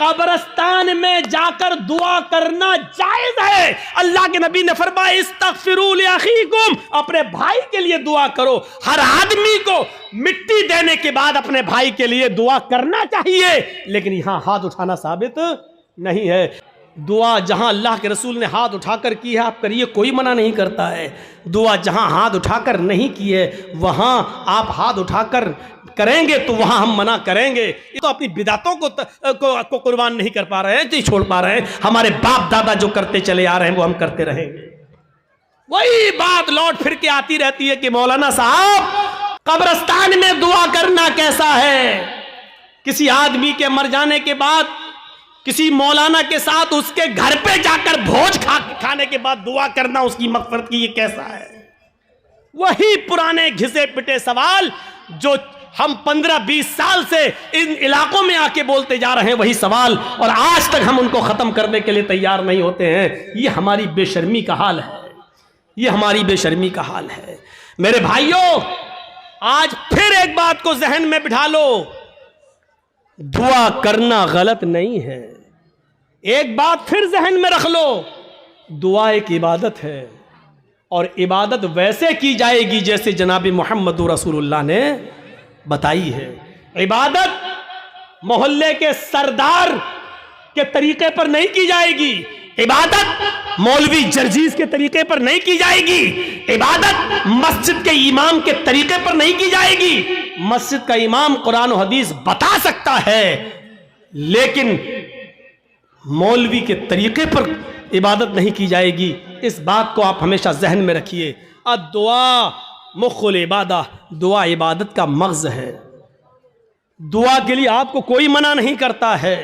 कब्रिस्तान में जाकर दुआ करना जायज है। अल्लाह के नबी ने फरमाया इस्तगफिरू li अखीकुम, अपने भाई के लिए दुआ करो। हर आदमी को मिट्टी देने के बाद अपने भाई के लिए दुआ करना चाहिए, लेकिन यहां हाथ उठाना साबित नहीं है। दुआ जहां अल्लाह के रसूल ने हाथ उठाकर की है आप करिए, कोई मना नहीं करता है। दुआ जहां हाथ उठाकर नहीं की है वहां आप हाथ उठाकर करेंगे तो वहां हम मना करेंगे। ये तो अपनी बिदातों को कुर्बान नहीं कर पा रहे हैं, नहीं छोड़ पा रहे हैं। हमारे बाप दादा जो करते चले आ रहे हैं वो हम करते रहेंगे। वही बात लौट फिर के आती रहती है कि मौलाना साहब कब्रिस्तान में दुआ करना कैसा है। किसी आदमी के मर जाने के बाद किसी मौलाना के साथ उसके घर पे जाकर भोज खाने के बाद दुआ करना उसकी मग़फ़िरत की, ये कैसा है। वही पुराने घिसे पिटे सवाल जो हम 15-20 साल से इन इलाकों में आके बोलते जा रहे हैं, वही सवाल, और आज तक हम उनको खत्म करने के लिए तैयार नहीं होते हैं। ये हमारी बेशर्मी का हाल है, ये हमारी बेशर्मी का हाल है। मेरे भाइयों, आज फिर एक बात को जहन में बिठा लो, दुआ करना गलत नहीं है। एक बात फिर जहन में रख लो, दुआ एक इबादत है और इबादत वैसे की जाएगी जैसे जनाब मोहम्मद रसूलुल्लाह ने बताई है। इबादत मोहल्ले के सरदार के तरीके पर नहीं की जाएगी, इबादत मौलवी जर्जीज के तरीके पर नहीं की जाएगी, इबादत मस्जिद के इमाम के तरीके पर नहीं की जाएगी। मस्जिद का इमाम कुरान और हदीस बता सकता है, लेकिन मौलवी के तरीके पर इबादत नहीं की जाएगी। इस बात को आप हमेशा जहन में रखिए। दुआ मुख्खुल इबादा, दुआ इबादत का मग़ज़ है। दुआ के लिए आपको कोई मना नहीं करता है।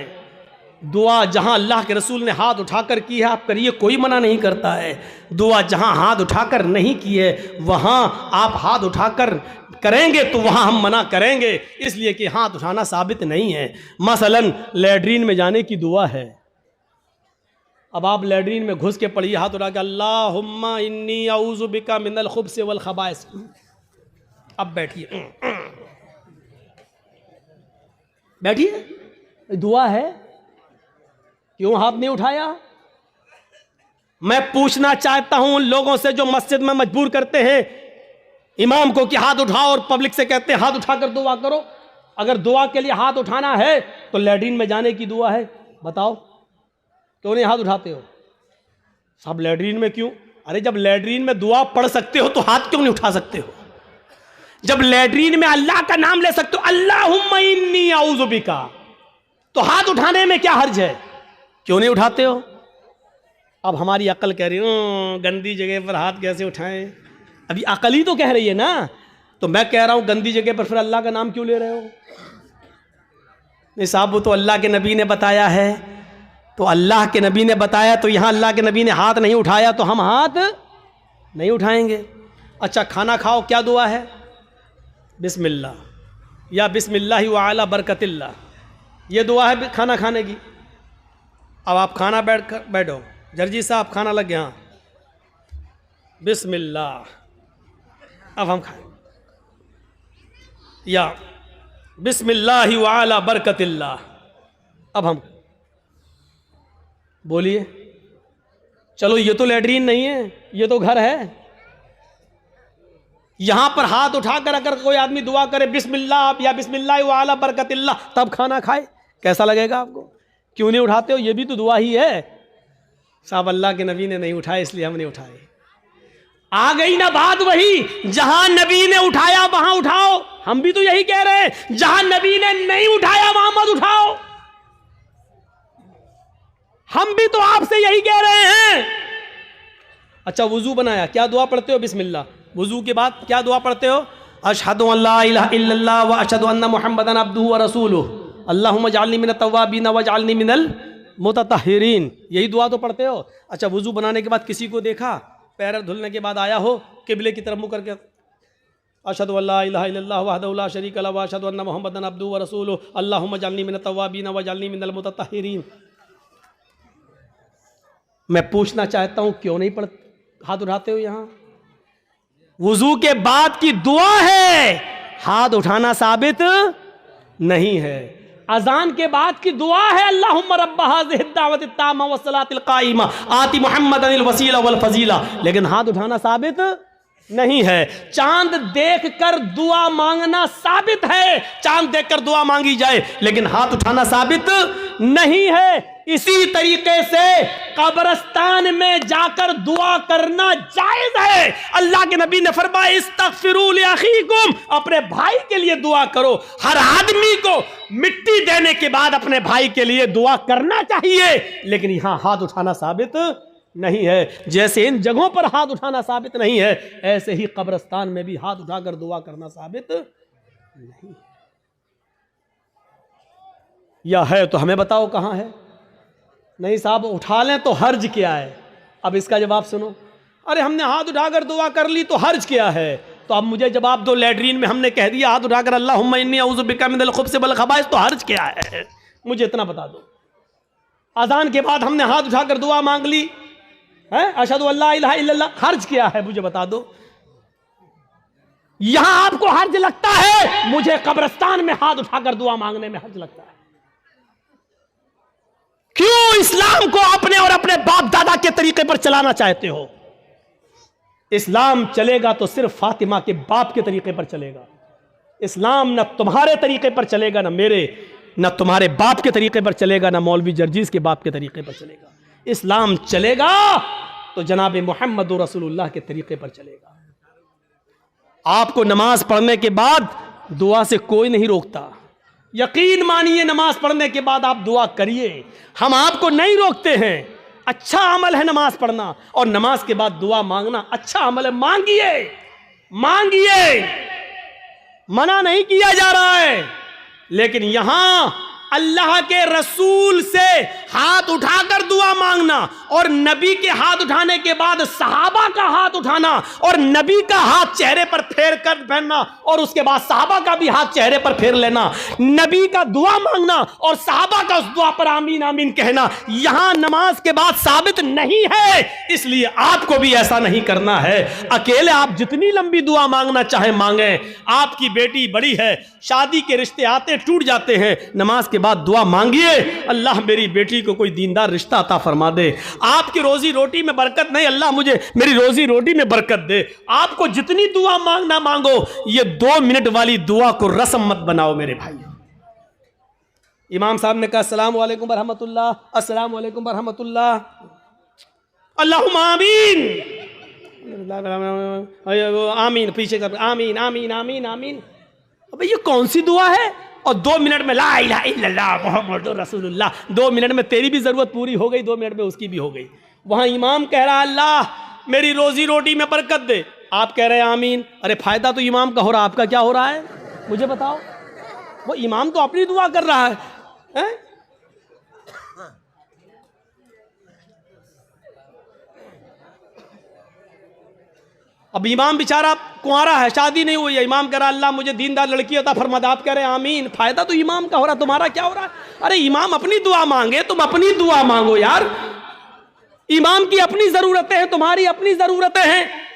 दुआ जहां अल्लाह के रसूल ने हाथ उठाकर की है आप करिए, कोई मना नहीं करता है। दुआ जहां हाथ उठाकर नहीं की है वहां आप हाथ उठाकर करेंगे तो वहां हम मना करेंगे, इसलिए कि हाथ उठाना साबित नहीं है। मसलन लैट्रीन में जाने की दुआ है, अब आप लैट्रीन में घुस के पढ़िए हाथ उठा के अल्लाहुम्मा इन्नी अऊज़ु बिका मिनल खुब्स वल खबाइस। अब बैठिए, बैठिए, दुआ है, क्यों हाथ नहीं उठाया। मैं पूछना चाहता हूं उन लोगों से जो मस्जिद में मजबूर करते हैं इमाम को कि हाथ उठाओ और पब्लिक से कहते हैं हाथ उठाकर दुआ करो। अगर दुआ के लिए हाथ उठाना है तो लैट्रीन में जाने की दुआ है, बताओ क्यों नहीं हाथ उठाते हो। सब लैट्रीन में क्यों? अरे जब लैट्रीन में दुआ पढ़ सकते हो तो हाथ क्यों नहीं उठा सकते हो? जब लैट्रीन में अल्लाह का नाम ले सकते हो, अल्लाहुम्मा इन्नी अऊज़ु बिका, तो हाथ उठाने में क्या हर्ज है? क्यों नहीं उठाते हो? अब हमारी अक्ल कह रही है गंदी जगह पर हाथ कैसे उठाएं। अभी अक्ल ही तो कह रही है ना, तो मैं कह रहा हूं गंदी जगह पर फिर अल्लाह का नाम क्यों ले रहे हो? नहीं साहब, वो तो अल्लाह के नबी ने बताया है, तो अल्लाह के नबी ने बताया तो यहाँ अल्लाह के नबी ने हाथ नहीं उठाया तो हम हाथ नहीं उठाएंगे। अच्छा, खाना खाओ, क्या दुआ है? बिस्मिल्लाह या बिस्मिल्लाहि व अला बरकतिल्लाह, ये दुआ है खाना खाने की। अब आप खाना बैठो, जर्जी साहब खाना लग गया, बिस्मिल्लाह, अब हम खाएं, या बिस्मिल्लाहि व अला बरकतिल्लाह, अब हम बोलिए। चलो ये तो लैट्रीन नहीं है, ये तो घर है। यहां पर हाथ उठाकर अगर कोई आदमी दुआ करे बिस्मिल्लाह या बिस्मिल्लाह व अला बरकतिल्लाह तब खाना खाए, कैसा लगेगा आपको? क्यों नहीं उठाते हो? ये भी तो दुआ ही है। साहब अल्लाह के नबी ने नहीं उठाए इसलिए हम नहीं उठाए। आ गई ना बात वही, जहां नबी ने उठाया वहां उठाओ। हम भी तो यही कह रहे हैं, जहां नबी ने नहीं उठाया वहां मत उठाओ। हम भी तो आपसे यही कह रहे हैं। अच्छा, वुजू बनाया, क्या दुआ पढ़ते हो? बिस्मिल्लाह। वुजू के बाद क्या दुआ पढ़ते हो? अशहदु अल्ला इलाहा इल्लल्लाह व अशहदु अन्ना मुहम्मदन अब्दुहु व रसूलुहु अल्लाहुम्मा जअलनी मिनत तव्वाबीन व जअलनी मिनल मुततहिरीन, यही दुआ तो पढ़ते हो। अच्छा, वुजू बनाने के बाद किसी को देखा, पैर धुलने के बाद आया हो किबले की तरफ मुँह करके अशहदु अल्ला इलाहा इल्लल्लाह वहदहु ला शरीका लहु व अशहदु अन्ना मुहम्मदन अब्दुहु व रसूलुहु अल्लाहुम्मा जअलनी मिनत तव्वाबीन व जअलनी मिनल मुततहिरीन। मैं पूछना चाहता हूं क्यों नहीं हाथ उठाते हो? यहां वुजू के बाद की दुआ है, हाथ उठाना साबित नहीं है। अजान के बाद की दुआ है अल्लाहुम्मा रब्ब हाज़िहि दावत ताम्मा व सलातिल काइमा आति मुहम्मदनिल वसीला वल फजीला, लेकिन हाथ उठाना साबित नहीं है। चांद देखकर दुआ मांगना साबित है, चांद देखकर दुआ मांगी जाए, लेकिन हाथ उठाना साबित नहीं है। इसी तरीके से कब्रिस्तान में जाकर दुआ करना जायज है। अल्लाह के नबी ने फरमाया इस्तगफिरू लि अखीकुम, अपने भाई के लिए दुआ करो। हर आदमी को मिट्टी देने के बाद अपने भाई के लिए दुआ करना चाहिए, लेकिन यहां हाथ उठाना साबित नहीं है। जैसे इन जगहों पर हाथ उठाना साबित नहीं है, ऐसे ही कब्रिस्तान में भी हाथ उठाकर दुआ करना साबित नहीं। या है तो हमें बताओ कहां है। नहीं साहब उठा लें तो हर्ज क्या है? अब इसका जवाब सुनो। अरे हमने हाथ उठाकर दुआ कर ली तो हर्ज क्या है? तो अब मुझे जवाब दो, लैट्रीन में हमने कह दिया हाथ उठाकर अल्लाहुम्मा इन्नी अऊज़ु बिका मिनल खुब्ज़ि वल खबाइस, तो हर्ज क्या है? मुझे इतना बता दो। अजान के बाद हमने हाथ उठाकर दुआ मांग ली है, अशहदु अल्ला इलाहा इल्लल्लाह, हर्ज क्या है? मुझे बता दो। यहां आपको हर्ज लगता है, मुझे कब्रिस्तान में हाथ उठाकर दुआ मांगने में हर्ज लगता है। क्यों इस्लाम को अपने और अपने बाप दादा के तरीके पर चलाना चाहते हो? इस्लाम चलेगा तो सिर्फ फातिमा के बाप के तरीके पर चलेगा। इस्लाम न तुम्हारे तरीके पर चलेगा, न मेरे, न तुम्हारे बाप के तरीके पर चलेगा, न मौलवी जर्जीज के बाप के तरीके पर चलेगा। इस्लाम चलेगा तो जनाब मोहम्मद रसूलुल्लाह के तरीके पर चलेगा। आपको नमाज पढ़ने के बाद दुआ से कोई नहीं रोकता। यकीन मानिए, नमाज पढ़ने के बाद आप दुआ करिए, हम आपको नहीं रोकते हैं। अच्छा अमल है नमाज पढ़ना, और नमाज के बाद दुआ मांगना अच्छा अमल है। मांगिए, मांगिए, मना नहीं किया जा रहा है। लेकिन यहां अल्लाह के रसूल से हाथ उठाकर दुआ मांगना, और नबी के हाथ उठाने के बाद सहाबा का हाथ उठाना, और नबी का हाथ चेहरे पर फेर कर पहनना, और उसके बाद सहाबा का भी हाथ चेहरे पर फेर लेना, नबी का दुआ मांगना और सहाबा का उस दुआ पर आमीन आमीन कहना, यहां नमाज के बाद साबित नहीं है। इसलिए आपको भी ऐसा नहीं करना है। अकेले आप जितनी लंबी दुआ मांगना चाहे मांगे। आपकी बेटी बड़ी है, शादी के रिश्ते आते टूट जाते हैं, नमाज के बाद दुआ मांगिए, अल्लाह मेरी बेटी को कोई दीनदार रिश्ता अता फरमा दे। आपकी रोजी रोटी में बरकत नहीं, अल्लाह मुझे मेरी रोजी रोटी में बरकत दे। आपको जितनी दुआ मांगना मांगो, ये 2 मिनट वाली दुआ को रस्म मत बनाओ मेरे भाई। इमाम साहब ने कहा अस्सलामु अलैकुम रहमतुल्लाह, अस्सलामु अलैकुम रहमतुल्लाह, अल्लाहुम्मा आमीन, आमीन, पीछे कर आमीन आमीन आमीन आमीन। अबे ये कौन सी दुआ है? और 2 मिनट में ला इलाहा इल्लल्लाह मुहम्मदुर रसूलुल्लाह, 2 मिनट में तेरी भी जरूरत पूरी हो गई, 2 मिनट में उसकी भी हो गई। वहां इमाम कह रहा अल्लाह मेरी रोजी रोटी में बरकत दे, आप कह रहे हैं आमीन। अरे फायदा तो इमाम का हो रहा, आपका क्या हो रहा है मुझे बताओ? वो इमाम तो अपनी दुआ कर रहा है? अब इमाम बेचारा कुंवारा है, शादी नहीं हुई है, इमाम कह रहा अल्लाह मुझे दीनदार लड़की अता फरमा दे, आप कह रहे हैं आमीन। फायदा तो इमाम का हो रहा, तुम्हारा क्या हो रहा है? अरे इमाम अपनी दुआ मांगे, तुम अपनी दुआ मांगो यार। इमाम की अपनी जरूरतें हैं, तुम्हारी अपनी जरूरतें हैं।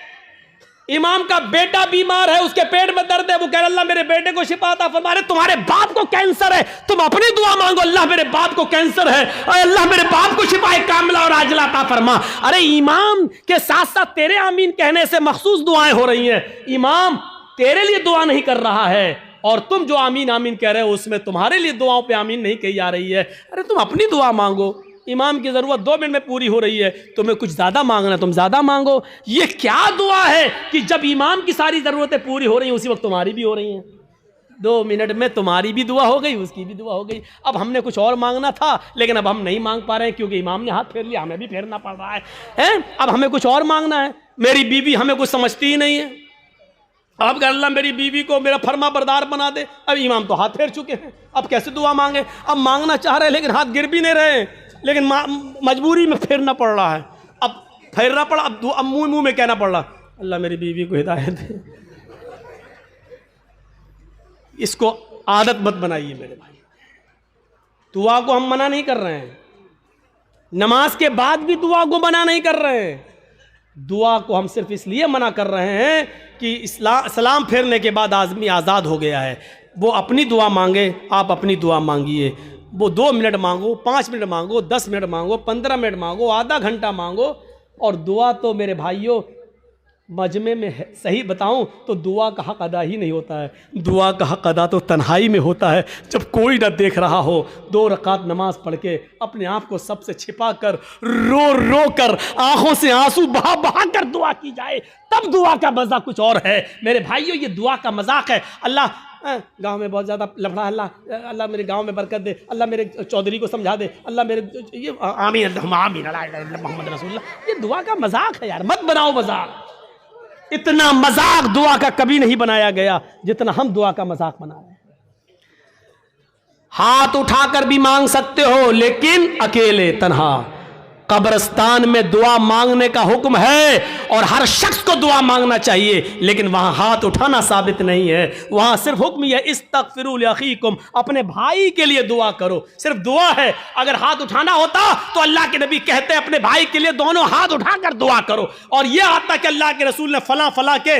इमाम का बेटा बीमार है, उसके पेट में दर्द है, वो कह रहा अल्लाह मेरे बेटे को शिफा अता फरमा। रहे तुम्हारे बाप को कैंसर है, तुम अपनी दुआ मांगो अल्लाह मेरे बाप को कैंसर है, अल्लाह मेरे बाप को शिफा कामिला और आजिला अता फरमा। अरे इमाम के साथ साथ तेरे आमीन कहने से मखसूस दुआएं हो रही हैं। इमाम तेरे लिए दुआ नहीं कर रहा है, और तुम जो आमीन आमीन कह रहे हो उसमें तुम्हारे लिए दुआओं पे आमीन नहीं कही जा रही है। अरे तुम अपनी दुआ मांगो, इमाम की जरूरत 2 मिनट में पूरी हो रही है, तुम्हें कुछ ज्यादा मांगना तुम ज्यादा मांगो। ये क्या दुआ है कि जब इमाम की सारी जरूरतें पूरी हो रही हैं उसी वक्त तुम्हारी भी हो रही हैं। 2 मिनट में तुम्हारी भी दुआ हो गई, उसकी भी दुआ हो गई। अब हमने कुछ और मांगना था, लेकिन अब हम नहीं मांग पा रहे हैं क्योंकि इमाम ने हाथ फेर लिया, हमें भी फेरना पड़ रहा है। अब हमें कुछ और मांगना है। मेरी बीवी हमें कुछ समझती ही नहीं है, अब कह अल्लाह मेरी बीवी को मेरा फर्मा बरदार बना दे। अब इमाम तो हाथ फेर चुके हैं, अब कैसे दुआ मांगे? अब मांगना चाह रहे हैं लेकिन हाथ गिर भी नहीं रहे, लेकिन मजबूरी में फेरना पड़ रहा है। अब फेरना पड़ा, अब मुंह में कहना पड़ रहा अल्लाह मेरी बीवी को हिदायत दे। इसको आदत मत बनाइए मेरे भाई। दुआ को हम मना नहीं कर रहे हैं, नमाज के बाद भी दुआ को मना नहीं कर रहे हैं। दुआ को हम सिर्फ इसलिए मना कर रहे हैं कि सलाम फेरने के बाद आदमी आज़ाद हो गया है। वो अपनी दुआ मांगे, आप अपनी दुआ मांगिए। वो 2 मिनट मांगो, 5 मिनट मांगो, 10 मिनट मांगो, 15 मिनट मांगो, आधा घंटा मांगो। और दुआ तो मेरे भाइयों मजमे में है, सही बताऊं तो दुआ का हक अदा ही नहीं होता है। दुआ का हक अदा तो तन्हाई में होता है, जब कोई ना देख रहा हो, 2 रकात नमाज पढ़ के अपने आप को सबसे छिपा कर, रो रो कर, आंखों से आंसू बहा बहा कर दुआ की जाए, तब दुआ का मज़ा कुछ और है। मेरे भाइयों ये दुआ का मजाक है। अल्लाह गांव में बहुत ज़्यादा लफड़ा, अल्लाह मेरे गांव में बरकत दे, अल्लाह मेरे चौधरी को समझा दे, अल्लाह मेरे ये आमीन आमीन मोहम्मद रसूलुल्लाह। ये दुआ का मजाक है यार, मत बनाओ मजाक। इतना मजाक दुआ का कभी नहीं बनाया गया जितना हम दुआ का मजाक बना रहे हैं। हाथ उठाकर भी मांग सकते हो, लेकिन अकेले तन्हा। कब्रिस्तान में दुआ मांगने का हुक्म है और हर शख्स को दुआ मांगना चाहिए, लेकिन वहां हाथ उठाना साबित नहीं है। वहां सिर्फ हुक्म यह इस्तगफिरू लिअखीकुम, अपने भाई के लिए दुआ करो, सिर्फ दुआ है। अगर हाथ उठाना होता तो अल्लाह के नबी कहते अपने भाई के लिए दोनों हाथ उठाकर दुआ करो। और यह आता कि अल्लाह के रसूल ने फला फला के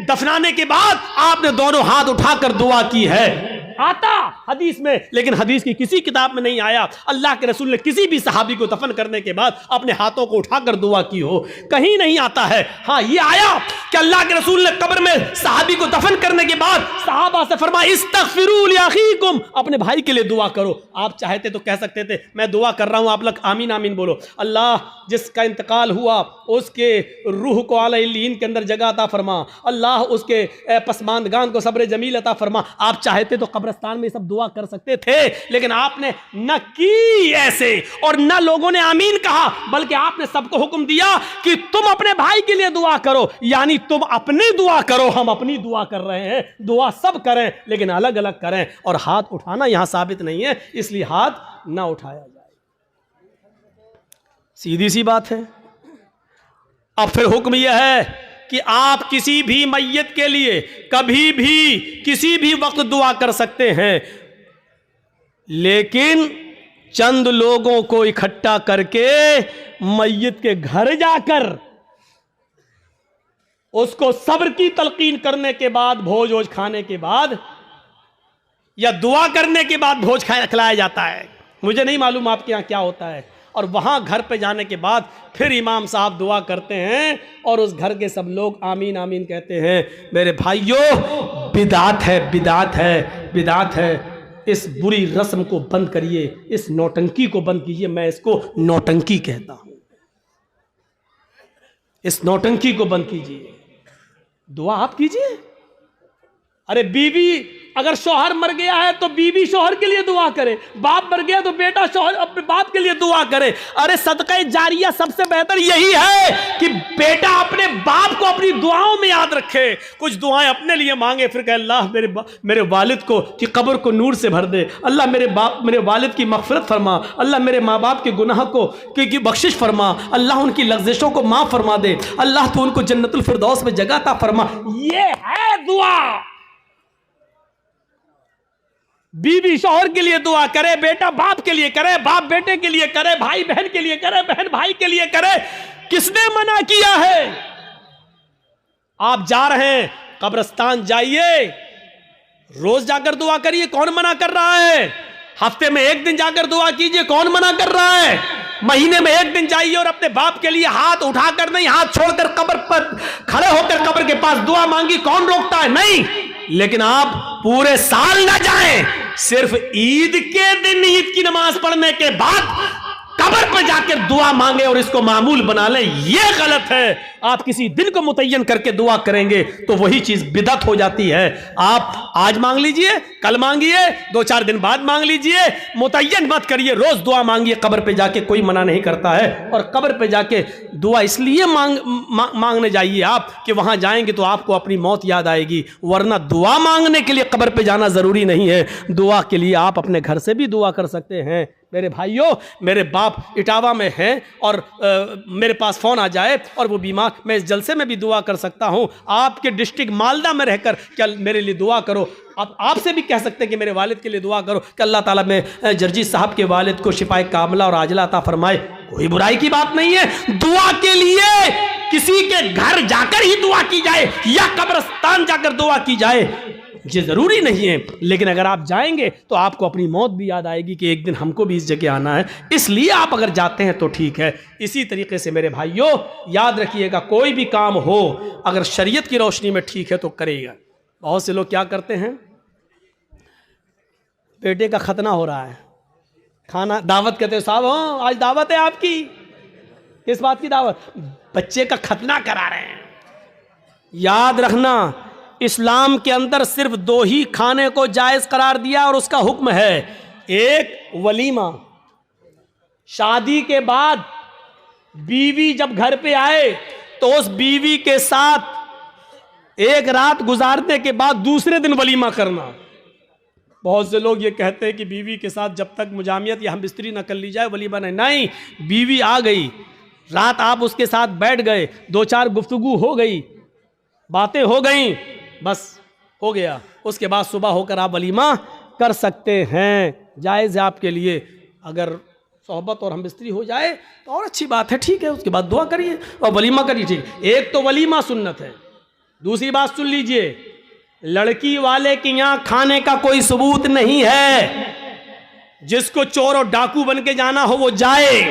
दफनाने के बाद आपने दोनों हाथ उठाकर दुआ की है, आता हदीस में, लेकिन हदीस की किसी किताब में नहीं आया अल्लाह के रसूल ने किसी भी सहाबी को दफन करने के बाद अपने हाथों को उठाकर दुआ की हो, कहीं नहीं आता है। हाँ ये आया कि अल्लाह के रसूल ने कब्र में सहाबी को दफन करने के बाद सहाबा से फरमाया इस्तगफिरू लिअखीकुम, अपने भाई के लिए दुआ करो। आप चाहते तो कह सकते थे मैं दुआ कर रहा हूं, आप लोग आमीन आमीन बोलो, अल्लाह जिसका इंतकाल हुआ उसके रूह को आला इल्लीन के अंदर जगह अता फरमा, अल्लाह उसके पसमानदगान को सब्र जमील अता फरमा। आप चाहते तो कब्रिस्तान में सब दुआ कर सकते थे, लेकिन आपने न की ऐसे और न लोगों ने आमीन कहा, बल्कि आपने सबको हुक्म दिया कि तुम अपने भाई के लिए दुआ करो, यानी तुम अपनी दुआ करो, हम अपनी दुआ कर रहे हैं। दुआ सब करें लेकिन अलग अलग करें, और हाथ उठाना यहां साबित नहीं है, इसलिए हाथ ना उठाया जाए। सीधी सी बात है। अब फिर हुक्म यह है कि आप किसी भी मैयत के लिए कभी भी किसी भी वक्त दुआ कर सकते हैं, लेकिन चंद लोगों को इकट्ठा करके मैयत के घर जाकर उसको सब्र की तलकीन करने के बाद, भोज वोज खाने के बाद या दुआ करने के बाद भोज खिलाया जाता है। मुझे नहीं मालूम आपके यहां क्या होता है। और वहां घर पे जाने के बाद फिर इमाम साहब दुआ करते हैं और उस घर के सब लोग आमीन आमीन कहते हैं। मेरे भाइयों बिदात है, बिदात है, बिदात है। इस बुरी रस्म को बंद करिए, इस नौटंकी को बंद कीजिए। मैं इसको नौटंकी कहता हूं। इस नौटंकी को बंद कीजिए, दुआ आप कीजिए। अरे बीवी अगर शौहर मर गया है तो बीवी शौहर के लिए दुआ करे, बाप मर गया तो बेटा शौहर अपने बाप के लिए दुआ करे। अरे सदका जारिया सबसे बेहतर यही है कि बेटा अपने बाप को अपनी दुआओं में याद रखे, कुछ दुआएं अपने लिए मांगे, फिर कहे अल्लाह मेरे वालिद को की कब्र को नूर से भर दे, अल्लाह मेरे वालिद की मग़फ़िरत फरमा, अल्लाह मेरे माँ बाप के गुनाह को की बख्शिश फरमा, अल्लाह उनकी लग़्ज़िशों को माफ़ फरमा दे, अल्लाह तो उनको जन्नतुल फिरदौस में जगह अता फरमा। ये है दुआ। बीवी शौहर के लिए दुआ करे, बेटा बाप के लिए करे, बाप बेटे के लिए करे, भाई बहन के लिए करे, बहन भाई के लिए करे। किसने मना किया है? आप जा रहे हैं कब्रिस्तान, जाइए, रोज जाकर दुआ करिए, कौन मना कर रहा है? हफ्ते में 1 दिन जाकर दुआ कीजिए, कौन मना कर रहा है? महीने में 1 दिन जाइए और अपने बाप के लिए हाथ उठाकर नहीं, हाथ छोड़कर कब्र पर खड़े होकर कब्र के पास दुआ मांगी, कौन रोकता है? नहीं। लेकिन आप पूरे साल ना जाएं, सिर्फ ईद के दिन ईद की नमाज पढ़ने के बाद कब्र पर जाकर दुआ मांगे और इसको मामूल बना लें, यह गलत है। आप किसी दिन को मुतय्यन करके दुआ करेंगे तो वही चीज बिदअत हो जाती है। आप आज मांग लीजिए, कल मांगिए, 2-4 दिन बाद मांग लीजिए, मुतय्यन मत करिए, रोज दुआ मांगिए। कब्र पे जाके कोई मना नहीं करता है। और कब्र पे जाके दुआ इसलिए मांगने जाइए आप कि वहां जाएंगे तो आपको अपनी मौत याद आएगी, वरना दुआ मांगने के लिए कब्र पे जाना जरूरी नहीं है। दुआ के लिए आप अपने घर से भी दुआ कर सकते हैं। मेरे भाइयों, मेरे बाप इटावा में हैं और मेरे पास फ़ोन आ जाए और वो बीमार, मैं इस जलसे में भी दुआ कर सकता हूँ। आपके डिस्ट्रिक्ट मालदा में रहकर क्या मेरे लिए दुआ करो। अब आपसे भी कह सकते हैं कि मेरे वालिद के लिए दुआ करो कि अल्लाह ताला में जर्जी साहब के वालिद को शिफाए कामला और आजला अता फरमाए। कोई बुराई की बात नहीं है। दुआ के लिए किसी के घर जाकर ही दुआ की जाए या कब्रिस्तान जाकर दुआ की जाए, ये ज़रूरी नहीं है, लेकिन अगर आप जाएंगे तो आपको अपनी मौत भी याद आएगी कि एक दिन हमको भी इस जगह आना है, इसलिए आप अगर जाते हैं तो ठीक है। इसी तरीके से मेरे भाइयों याद रखिएगा, कोई भी काम हो अगर शरीयत की रोशनी में ठीक है तो करेगा। बहुत से लोग क्या करते हैं, बेटे का खतना हो रहा है, खाना दावत कहते हो, साहब हाँ आज दावत है आपकी, किस बात की दावत? बच्चे का खतना करा रहे हैं। याद रखना, इस्लाम के अंदर सिर्फ 2 ही खाने को जायज़ करार दिया और उसका हुक्म है, एक वलीमा, शादी के बाद बीवी जब घर पे आए तो उस बीवी के साथ एक रात गुजारने के बाद दूसरे दिन वलीमा करना। बहुत से लोग ये कहते हैं कि बीवी के साथ जब तक मुजामियत या हमबिस्तरी न कर ली जाए वलीमा नहीं, बीवी आ गई, रात आप उसके साथ बैठ गए, 2-4 गुफ्तगू हो गई, बातें हो गई, बस हो गया, उसके बाद सुबह होकर आप वलीमा कर सकते हैं, जायज़ है आपके लिए। अगर सोहबत और हमबिस्तरी हो जाए तो और अच्छी बात है, ठीक है, उसके बाद दुआ करिए और वलीमा करिए, ठीक। एक तो वलीमा सुन्नत है। दूसरी बात सुन लीजिए, लड़की वाले के यहाँ खाने का कोई सबूत नहीं है, जिसको चोर और डाकू बन के जाना हो वो जाए।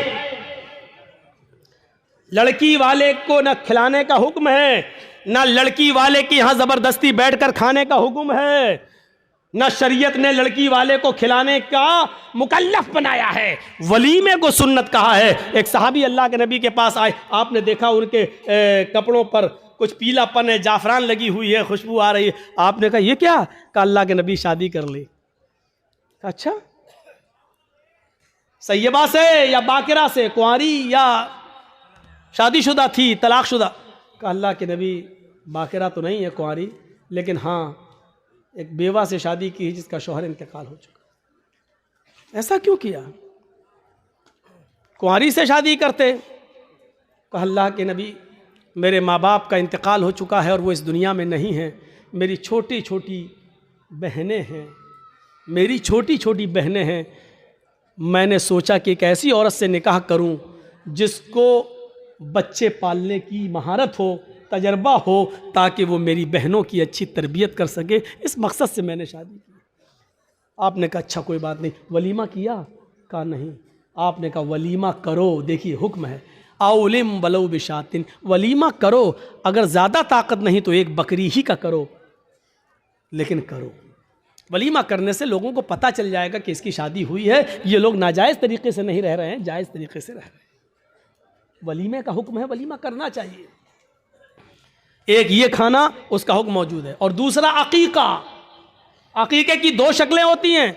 लड़की वाले को न खिलाने का हुक्म है, न लड़की वाले के यहाँ जबरदस्ती बैठकर खाने का हुक्म है, न शरीयत ने लड़की वाले को खिलाने का मुकल्लफ बनाया है, वलीमे को सुन्नत कहा है। एक सहाबी अल्लाह के नबी के पास आए, आपने देखा उनके कपड़ों पर कुछ पीलापन है, जाफरान लगी हुई है, खुशबू आ रही है। आपने कहा ये क्या? कहा अल्लाह के नबी शादी कर ली। अच्छा, सैयबा से या बाकिरा से, कुंवारी या शादीशुदा थी, तलाकशुदा? कहा अल्लाह के नबी बाकिरा तो नहीं है, कुंवारी, लेकिन हाँ एक बेवा से शादी की जिसका शौहर इंतकाल हो चुका। ऐसा क्यों किया? कुंवारी से शादी करते। कहा अल्लाह के नबी मेरे माँ बाप का इंतकाल हो चुका है और वो इस दुनिया में नहीं है, मेरी छोटी छोटी बहनें हैं, मेरी छोटी छोटी बहनें हैं, मैंने सोचा कि एक ऐसी औरत से निकाह करूं जिसको बच्चे पालने की महारत हो, तजर्बा हो, ताकि वो मेरी बहनों की अच्छी तरबियत कर सके, इस मकसद से मैंने शादी की। आपने कहा अच्छा कोई बात नहीं, वलीमा किया? कहा नहीं। आपने कहा वलीमा करो, देखिए हुक्म है, औलिम वलौ बिशातिन, वलीमा करो, अगर ज़्यादा ताकत नहीं तो एक बकरी ही का करो, लेकिन करो। वलीमा करने से लोगों को पता चल जाएगा कि इसकी शादी हुई है, ये लोग नाजायज़ तरीके से नहीं रह रहे हैं, जायज़ तरीके से रह रहे हैं। वलीमे का हुक्म है, वलीमा करना चाहिए। एक ये खाना, उसका हुक्म मौजूद है। और दूसरा अकीका। अकीके की 2 शक्लें होती हैं।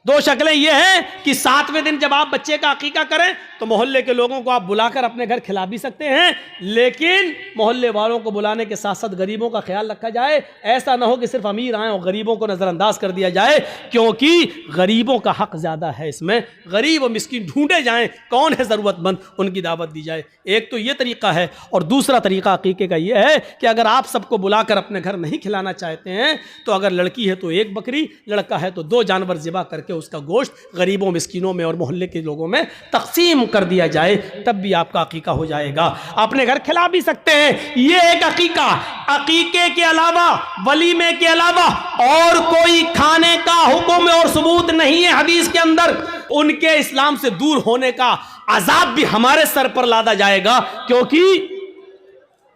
2 शक्लें ये हैं कि 7वें दिन जब आप बच्चे का अकीका करें तो मोहल्ले के लोगों को आप बुलाकर अपने घर खिला भी सकते हैं, लेकिन मोहल्ले वालों को बुलाने के साथ साथ गरीबों का ख्याल रखा जाए। ऐसा ना हो कि सिर्फ अमीर आए और गरीबों को नज़रअंदाज कर दिया जाए, क्योंकि गरीबों का हक ज़्यादा है इसमें। गरीब और मिस्कीन ढूंढे जाएं, कौन है ज़रूरतमंद, उनकी दावत दी जाए। एक तो ये तरीका है। और दूसरा तरीका अकीके का ये है कि अगर आप सबको बुलाकर अपने घर नहीं खिलाना चाहते हैं तो अगर लड़की है तो 1 बकरी, लड़का है तो 2 जानवर ज़िबा करके उसका गोश्त गरीबों, मिस्कीनों में और मोहल्ले के लोगों में तकसीम कर दिया जाए, तब भी आपका अकीका हो जाएगा। अपने घर खिला भी सकते हैं, ये एक अकीका। अकीके के अलावा, वलीमे के अलावा और कोई खाने का हुक्म और सबूत नहीं है हदीस के अंदर। उनके इस्लाम से दूर होने का अजाब भी हमारे सर पर लादा जाएगा, क्योंकि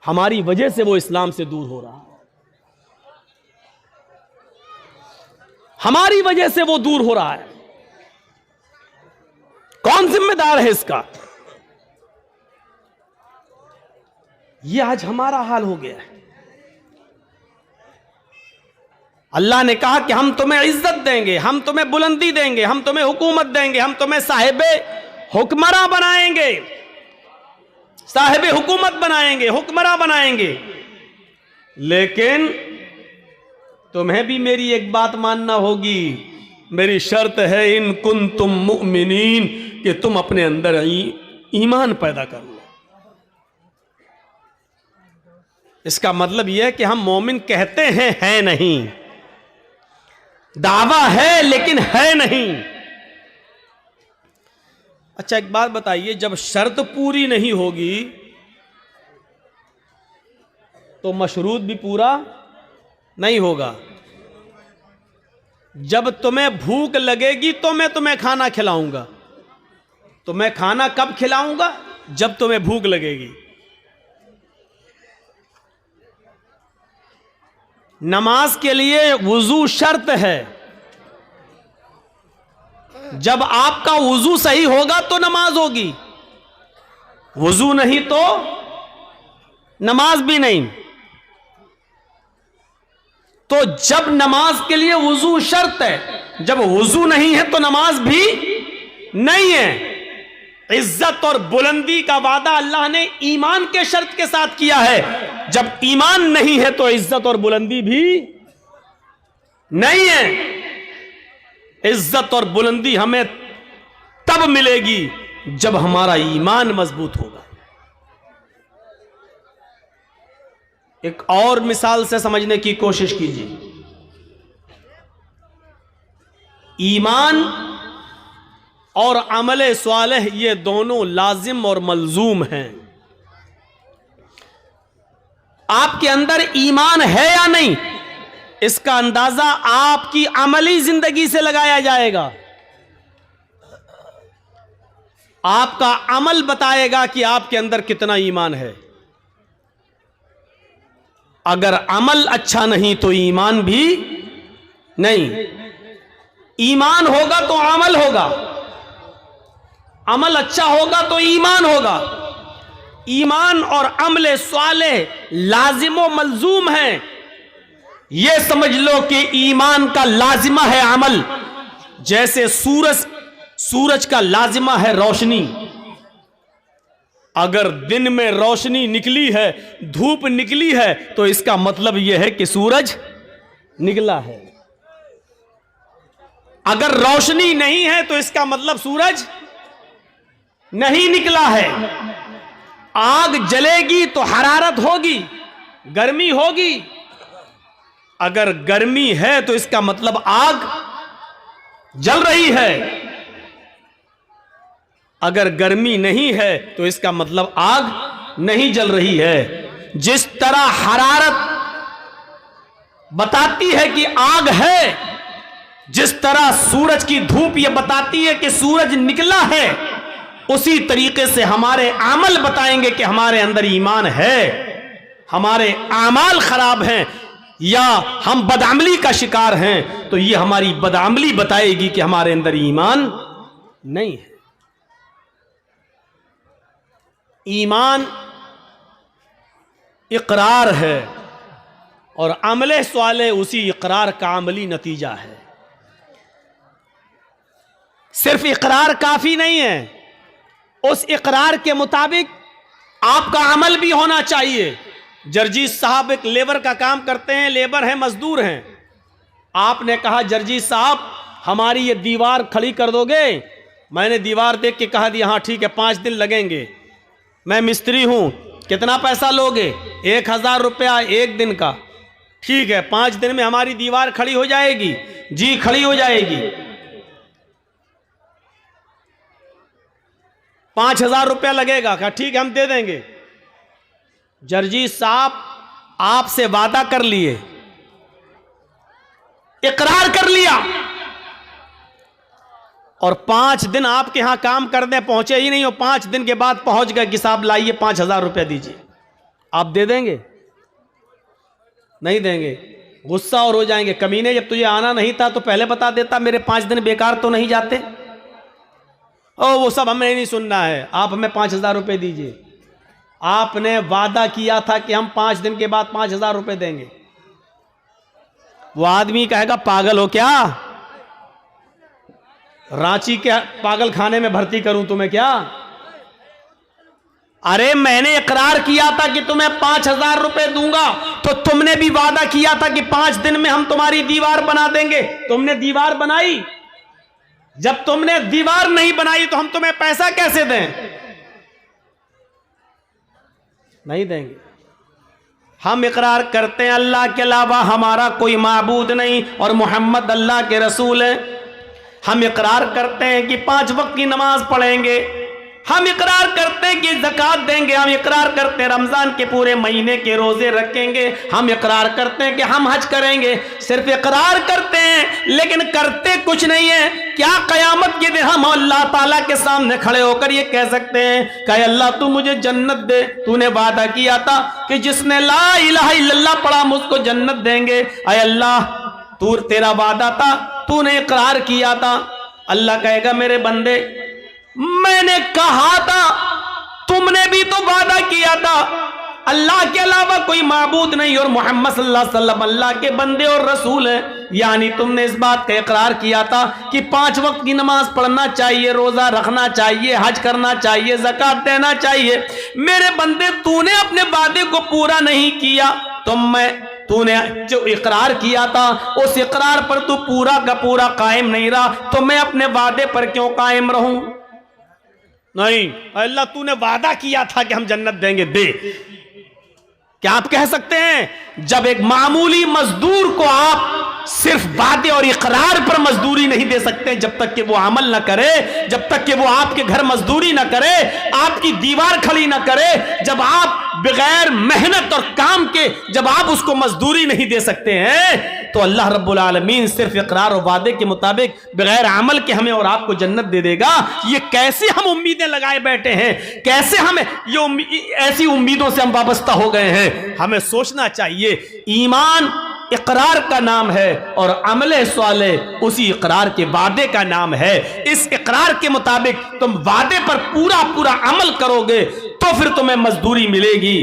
हमारी वजह से वो इस्लाम से दूर हो रहा है, हमारी वजह से वो दूर हो रहा है। कौन जिम्मेदार है इसका? ये आज हमारा हाल हो गया है। अल्लाह ने कहा कि हम तुम्हें इज्जत देंगे, हम तुम्हें बुलंदी देंगे, हम तुम्हें हुकूमत देंगे, हम तुम्हें साहिबे हुक्मरा बनाएंगे, साहिबे हुकूमत बनाएंगे, हुक्मरा बनाएंगे। लेकिन तुम्हें भी मेरी एक बात मानना होगी, मेरी शर्त है इन कुंतुम मुमिनीन, कि तुम अपने अंदर ईमान पैदा कर लो। इसका मतलब यह है कि हम मोमिन कहते हैं, है नहीं, दावा है लेकिन है नहीं। अच्छा एक बात बताइए, जब शर्त पूरी नहीं होगी तो मशरूत भी पूरा नहीं होगा। जब तुम्हें भूख लगेगी तो मैं तुम्हें खाना खिलाऊंगा। तो मैं खाना कब खिलाऊंगा? जब तुम्हें भूख लगेगी। नमाज के लिए वुजू शर्त है। जब आपका वुजू सही होगा तो नमाज होगी, वुजू नहीं तो नमाज भी नहीं। तो जब नमाज के लिए वुजू शर्त है, जब वुजू नहीं है तो नमाज भी नहीं है। इज्जत और बुलंदी का वादा अल्लाह ने ईमान के शर्त के साथ किया है। जब ईमान नहीं है तो इज्जत और बुलंदी भी नहीं है। इज्जत और बुलंदी हमें तब मिलेगी जब हमारा ईमान मजबूत होगा। एक और मिसाल से समझने की कोशिश कीजिए। ईमान और अमले स्वालेह ये दोनों लाजिम और मलजूम हैं। आपके अंदर ईमान है या नहीं, इसका अंदाजा आपकी अमली जिंदगी से लगाया जाएगा। आपका अमल बताएगा कि आपके अंदर कितना ईमान है। अगर अमल अच्छा नहीं तो ईमान भी नहीं। ईमान होगा तो अमल होगा, अमल अच्छा होगा तो ईमान होगा। ईमान और अमले स्वालेह लाजिमो मलजूम हैं। यह समझ लो कि ईमान का लाजिमा है अमल। जैसे सूरज का लाजिमा है रोशनी। अगर दिन में रोशनी निकली है, धूप निकली है, तो इसका मतलब यह है कि सूरज निकला है। अगर रोशनी नहीं है तो इसका मतलब सूरज नहीं निकला है। आग जलेगी तो हरारत होगी, गर्मी होगी। अगर गर्मी है तो इसका मतलब आग जल रही है। अगर गर्मी नहीं है तो इसका मतलब आग नहीं जल रही है। जिस तरह हरारत बताती है कि आग है, जिस तरह सूरज की धूप यह बताती है कि सूरज निकला है, उसी तरीके से हमारे अमल बताएंगे कि हमारे अंदर ईमान है। हमारे अमाल खराब हैं या हम बदअमली का शिकार हैं, तो यह हमारी बदअमली बताएगी कि हमारे अंदर ईमान नहीं है। ईमान इकरार है और अमले स्वाले उसी इकरार का अमली नतीजा है। सिर्फ इकरार काफी नहीं है, उस इकरार के मुताबिक आपका अमल भी होना चाहिए। जर्जीस साहब एक लेबर का काम करते हैं, लेबर हैं, मजदूर हैं। आपने कहा जर्जीस साहब हमारी ये दीवार खड़ी कर दोगे? मैंने दीवार देख के कहा दी हाँ ठीक है, 5 दिन लगेंगे। मैं मिस्त्री हूं, कितना पैसा लोगे? 1000 रुपया 1 दिन का। ठीक है, 5 दिन में हमारी दीवार खड़ी हो जाएगी? जी खड़ी हो जाएगी। 5000 रुपया लगेगा। कहा ठीक है हम दे देंगे। जर्जीस साहब आपसे वादा कर लिए, इकरार कर लिया, और 5 दिन आपके यहां काम करने पहुंचे ही नहीं हो। 5 दिन के बाद पहुंच गए कि साहब लाइए 5000 रुपया दीजिए। आप दे देंगे? नहीं देंगे। गुस्सा और हो जाएंगे, कमीने जब तुझे आना नहीं था तो पहले बता देता, मेरे 5 दिन बेकार तो नहीं जाते। ओ वो सब हमें नहीं सुनना है, आप हमें 5000 रुपये दीजिए। आपने वादा किया था कि हम 5 दिन के बाद 5000 रुपये देंगे। वो आदमी कहेगा पागल हो क्या? रांची के पागल खाने में भर्ती करूं तुम्हें क्या? अरे मैंने इकरार किया था कि तुम्हें 5000 रुपए दूंगा, तो तुमने भी वादा किया था कि 5 दिन में हम तुम्हारी दीवार बना देंगे। तुमने दीवार बनाई? जब तुमने दीवार नहीं बनाई तो हम तुम्हें पैसा कैसे दें? नहीं देंगे। हम इकरार करते हैं अल्लाह के अलावा हमारा कोई माबूद नहीं और मोहम्मद अल्लाह के रसूल हैं। हम इकरार करते हैं कि 5 वक्त की नमाज पढ़ेंगे, हम इकरार करते हैं कि ज़कात देंगे, हम इकरार करते हैं रमज़ान के पूरे महीने के रोज़े रखेंगे, हम इकरार करते हैं कि हम हज करेंगे। सिर्फ इकरार करते हैं लेकिन करते कुछ नहीं है। क्या क़यामत के दिन हम अल्लाह ताला के सामने खड़े होकर ये कह सकते हैं कि अल्लाह तू मुझे जन्नत दे, तूने वादा किया था कि जिसने ला इलाहा इल्लल्लाह पढ़ा मुझको जन्नत देंगे। अय अल्लाह, तू तेरा वादा था, तूने इकरार किया था। अल्लाह कहेगा मेरे बंदे, मैंने कहा था, तुमने भी तो वादा किया था अल्लाह के अलावा कोई माबूद नहीं और मोहम्मद सल्लल्लाहु अलैहि वसल्लम अल्लाह के बंदे और रसूल हैं। यानी तुमने इस बात का इकरार किया था कि 5 वक्त की नमाज पढ़ना चाहिए, रोजा रखना चाहिए, हज करना चाहिए, ज़कात देना चाहिए। मेरे बंदे, तूने अपने वादे को पूरा नहीं किया, तूने जो इकरार किया था उस इकरार पर तू पूरा का पूरा कायम नहीं रहा, तो मैं अपने वादे पर क्यों कायम रहूं? नहीं, अल्लाह तूने वादा किया था कि हम जन्नत देंगे, दे। क्या आप कह सकते हैं जब एक मामूली मजदूर को आप सिर्फ वादे और इकरार पर मजदूरी नहीं दे सकते, जब तक कि वो अमल ना करे, जब तक कि वो आपके घर मजदूरी ना करे, आपकी दीवार खड़ी ना करे, जब आप बगैर मेहनत और काम के जब आप उसको मजदूरी नहीं दे सकते हैं, तो अल्लाह रब्बुल आलमीन सिर्फ इकरार और वादे के मुताबिक बगैर अमल के हमें और आपको जन्नत दे देगा। ये कैसे हम उम्मीदें लगाए बैठे हैं, कैसे हमें ये ऐसी उम्मीदों से हम वाबस्ता हो गए हैं। हमें सोचना चाहिए, ईमान इकरार का नाम है और अमले स्वाले उसी इकरार के वादे का नाम है। इस इकरार के मुताबिक तुम वादे पर पूरा पूरा अमल करोगे तो फिर तुम्हें मजदूरी मिलेगी।